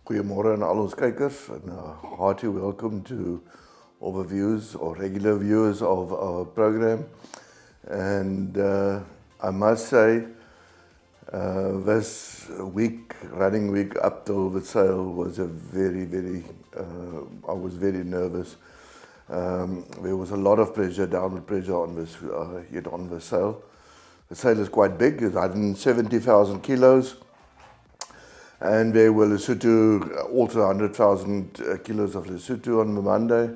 Goeiemôre aan al ons kykers and hearty welcome to overviews or regular viewers of our program. And I must say, this week, running week up till the sale was a very, I was very nervous. There was a lot of pressure, downward pressure on this, yet on the sale. The sale is quite big, it's 170,000 kilos. And there were Lesotho, also 100,000 kilos of Lesotho on the Monday.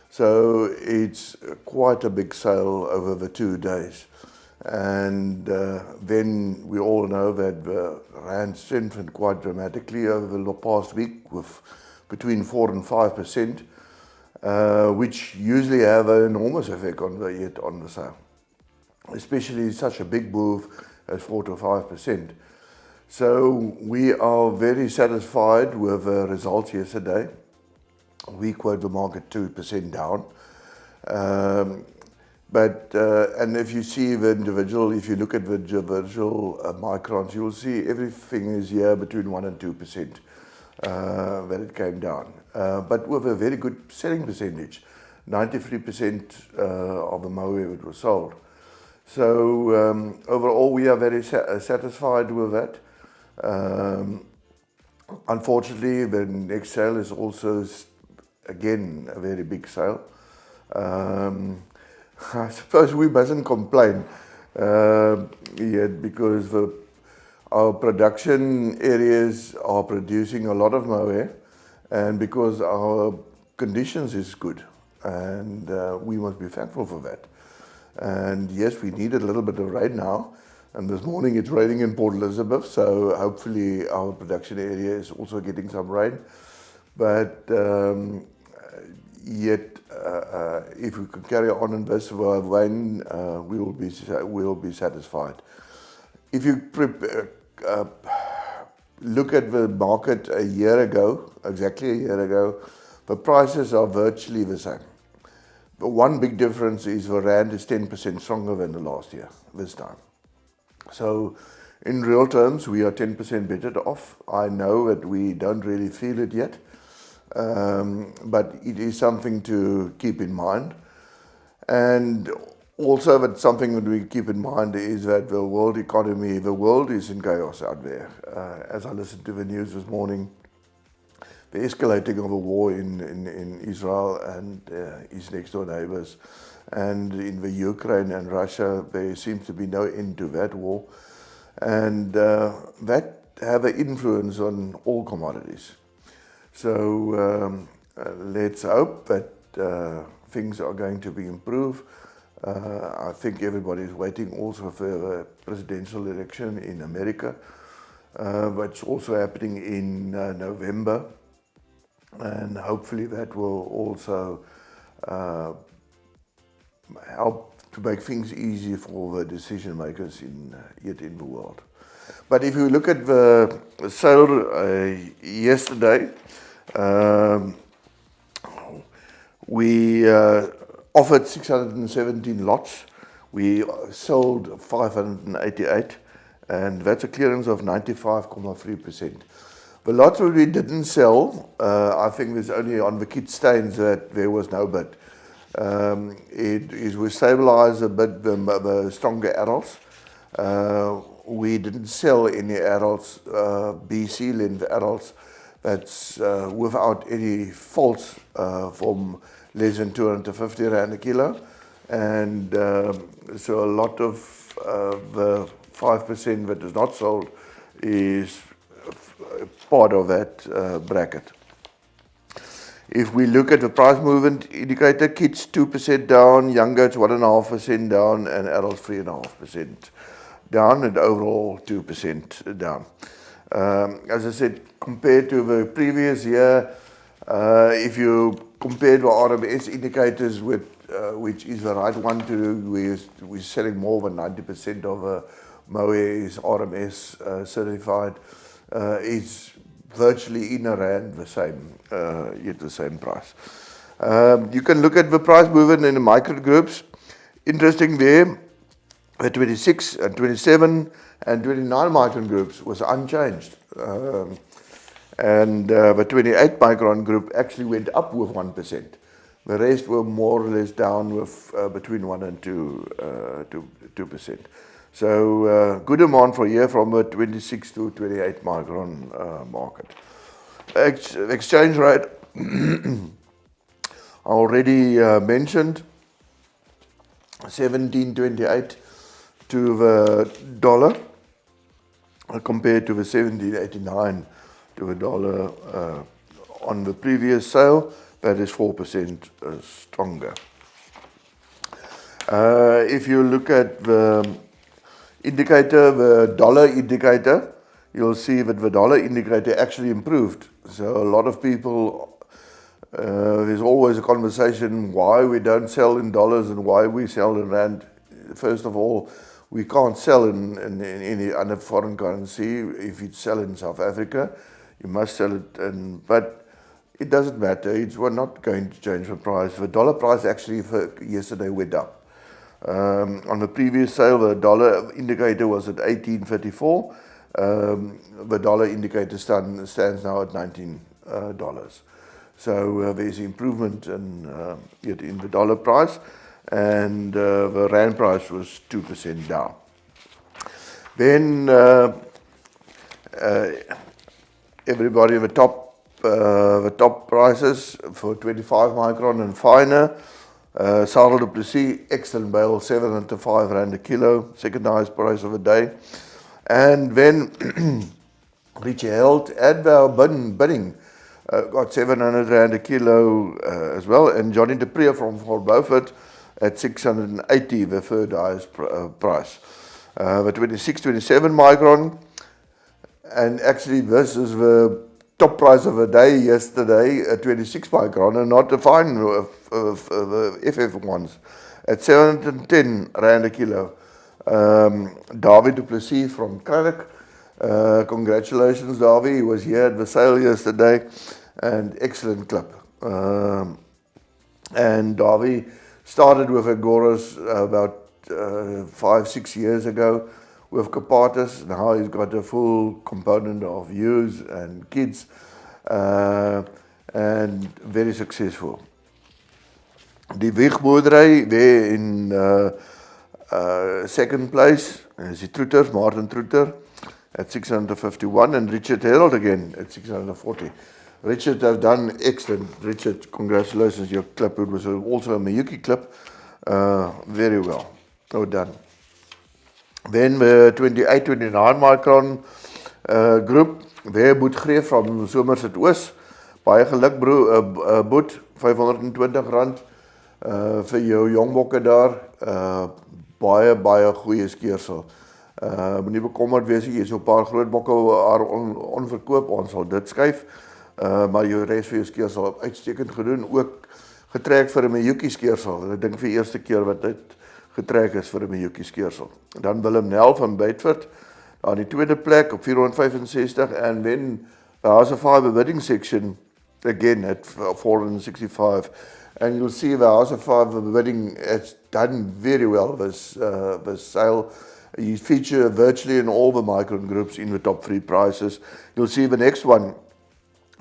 So it's quite a big sale over the 2 days. And then we all know that the rand strengthened quite dramatically over the past week with between 4 and 5%, which usually have an enormous effect on the sale, especially such a big move as 4 to 5%. So we are very satisfied with the results yesterday. We quote the market 2% down. And if you see the individual, if you look at the individual microns, you'll see everything is here between 1 and 2% that it came down. But with a very good selling percentage, 93% of the Mohair it was sold. So overall we are very satisfied with that. Unfortunately, the next sale is also again a very big sale. I suppose we mustn't complain yet because our production areas are producing a lot of Mohair, and because our conditions is good, and we must be thankful for that. And yes, we needed a little bit of rain now. And this morning it's raining in Port Elizabeth, so hopefully our production area is also getting some rain. But if we could carry on in this vein, we will be satisfied. If you look at the market a year ago, exactly a year ago, the prices are virtually the same. The one big difference is the rand is 10% stronger than the last year, this time. So in real terms, we are 10% better off. I know that we don't really feel it yet, but it is something to keep in mind. And also that something that we keep in mind is that the world economy, the world is in chaos out there. As I listened to the news this morning, the escalating of a war in Israel and its next door neighbors, and in the Ukraine and Russia, there seems to be no end to that war. And that have an influence on all commodities. So let's hope that things are going to be improved. I think everybody is waiting also for the presidential election in America, which is also happening in November. And hopefully that will also help to make things easy for the decision makers in the world. But if you look at the sale yesterday, we offered 617 lots. We sold 588, and that's a clearance of 95.3%. The lots that we didn't sell, I think there's only on the kit stains that there was no bid. We stabilized a bit the stronger adults. We didn't sell any adults, BC length adults, that's without any faults from less than 250 rand a kilo. And so a lot of the 5% that is not sold is part of that bracket. If we look at the price movement indicator, kids 2% down, young goats 1.5% down, and adults 3.5% down, and overall 2% down. As I said, compared to the previous year, if you compare the RMS indicators with which is the right one to do, we're selling more than 90% of Mohair is RMS certified. It's virtually in a rand the same, yet the same price. You can look at the price movement in the micro groups. Interesting there, the 26 and 27 and 29 micron groups was unchanged. And the 28 micron group actually went up with 1%. The rest were more or less down with between 1 and 2%. So good demand for here from a 26 to 28 micron market. Exchange rate, I already mentioned, 17.28 to the dollar compared to the 17.89 to the dollar on the previous sale. That is 4% stronger. If you look at the indicator, the dollar indicator, you'll see that the dollar indicator actually improved. So a lot of people, there's always a conversation why we don't sell in dollars and why we sell in rand. First of all, we can't sell in any other foreign currency. If you sell in South Africa, you must sell it in, but it doesn't matter. We're not going to change the price. The dollar price actually for yesterday went up. On the previous sale, the dollar indicator was at 18.34. The dollar indicator stands now at $19. So there's improvement in the dollar price, and the rand price was 2% down. Then everybody in the top prices for 25 micron and finer. Sarel du Plessis, excellent bale, 705 rand a kilo, second highest price of the day. And then Richie Held at our bidding got 700 rand a kilo as well, and Johnny de Pre from Fort Beaufort at 680, the third highest price. The 26-27 micron, and actually this is the top price of the day yesterday at 26 micron, and not the fine FF ones at 710 rand a kilo. Dawie du Plessis from Cradock, congratulations Dawie, he was here at the sale yesterday, and excellent clip. And Dawie started with Agoras about 5-6 years ago with Capatis. Now he's got a full component of ewes and kids, and very successful. Die wegboerdery there in second place is die Troeter, Martin Troeter at 651, and Richard Herald again at 640. Richard have done excellent. Richard, congratulations, your clip. It was also a Miyuki clip. Very well. Well done. Then the 28-29 micron group, there Boet Greef from Somerset Oos. Baie geluk Boet, 520 rand vir jou jongbokke daar. Baie goeie skeersel. Moenie bekommerd wees, jy is so 'n paar groot bokke onverkoop, ons sal dit skuif. Maar jou res vir jou skeersel uitstekend gedoen, ook getrek vir 'n Miyuki skeersel. Ek dink vir eerste keer wat dit getrek is vir 'n Miyuki skeersel. Dan Willem Nel van Bedford, aan die tweede plek op 465, and then the House of Fibre bidding section again at 465. And you'll see the House of Fibre bidding has done very well this sale. You feature virtually in all the micron groups in the top 3 prices. You'll see the next one,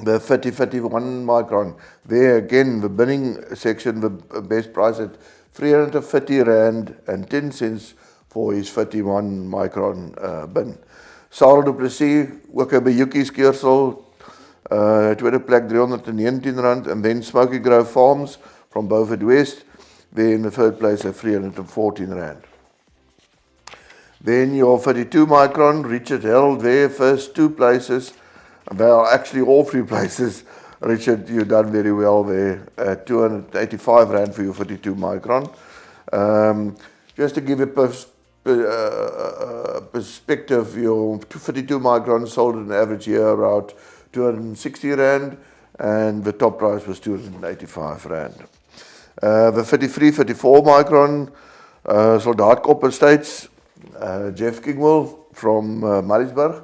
the 30-31 micron. There again, the bidding section, the best price at 350 rand and 10 cents for his 31 micron bin. Sarel du Plessis, ook 'n Miyuki skeersel, tweede plek 319 rand, and then Smoky Grove Farms from Beaufort West, there in the third place at 314 rand. Then your 32 micron, Richard Herald there, first 2 places, well actually all 3 places. Richard, you've done very well there at 285 rand for your 42 micron. Just to give a perspective, your 52 micron sold an average year around 260 rand, and the top price was 285 rand. The 33-34 micron, Soldatkop Estates, Jeff Kingwell from Maritzburg.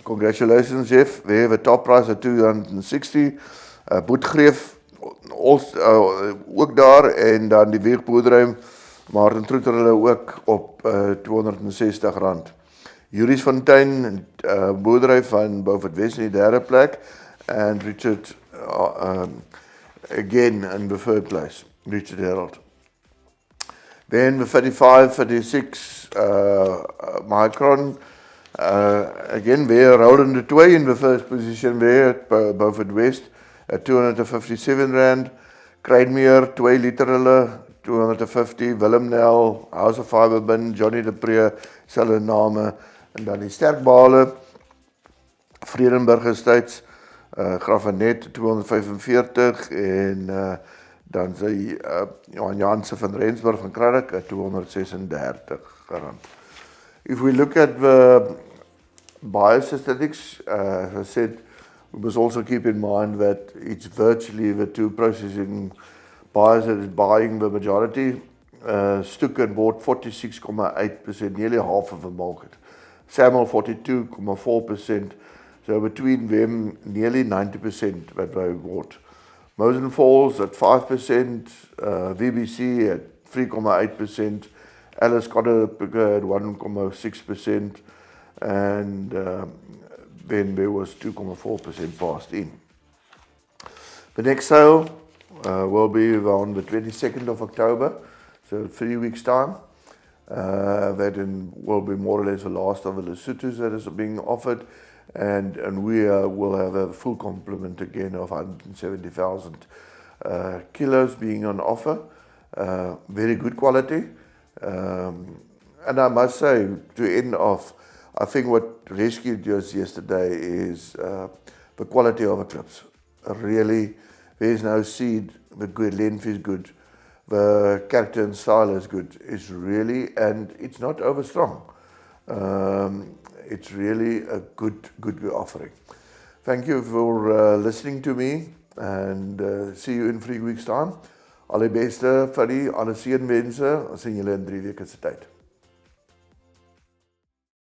Congratulations, Jeff. They have a top price at 260. Boet Greef ook daar, en dan die weegboerdery Martin Troeter hulle ook op 260 rand. Juris Fontein, boerdery van Beaufort West in die derde plek, and Richard, again in the third place, Richard Herald. Then the 35, 36 micron, again weer Roland de Toey in the first position there at Beaufort West at R257. Cradock, 2 liter hulle, 250. Willem Nel, House of Fibre bin, Johnny de Pre, selfe name. En dan die sterk bale, Vredenburg Estates, Grafenet 245 en dan sy Johan Jansen van Rensburg van Cradock at R236. If we look at the biostatistics, as I said, we must also keep in mind that it's virtually the two processing buyers that is buying the majority. Stukken bought 46.8%, nearly half of the market. Samuel 42.4%, so between them nearly 90% that they bought. Mosen Falls at 5%, VBC at 3.8%, Alice Cotter at 1.6%, and then there was 2.4% passed in. The next sale will be on the 22nd of October, so 3 weeks' time. That will be more or less the last of the Lesotho's that is being offered, and we will have a full complement again of 170,000 kilos being on offer. Very good quality, and I must say, to end off, I think what rescued us yesterday is the quality of the clips. Really, there's no seed, the good length is good, the character and style is good. It's really, and it's not over strong. It's really a good offering. Thank you for listening to me, and see you in 3 weeks' time. Al die beste vir die alle seënwense. Ons sien julle in 3 weke se tyd.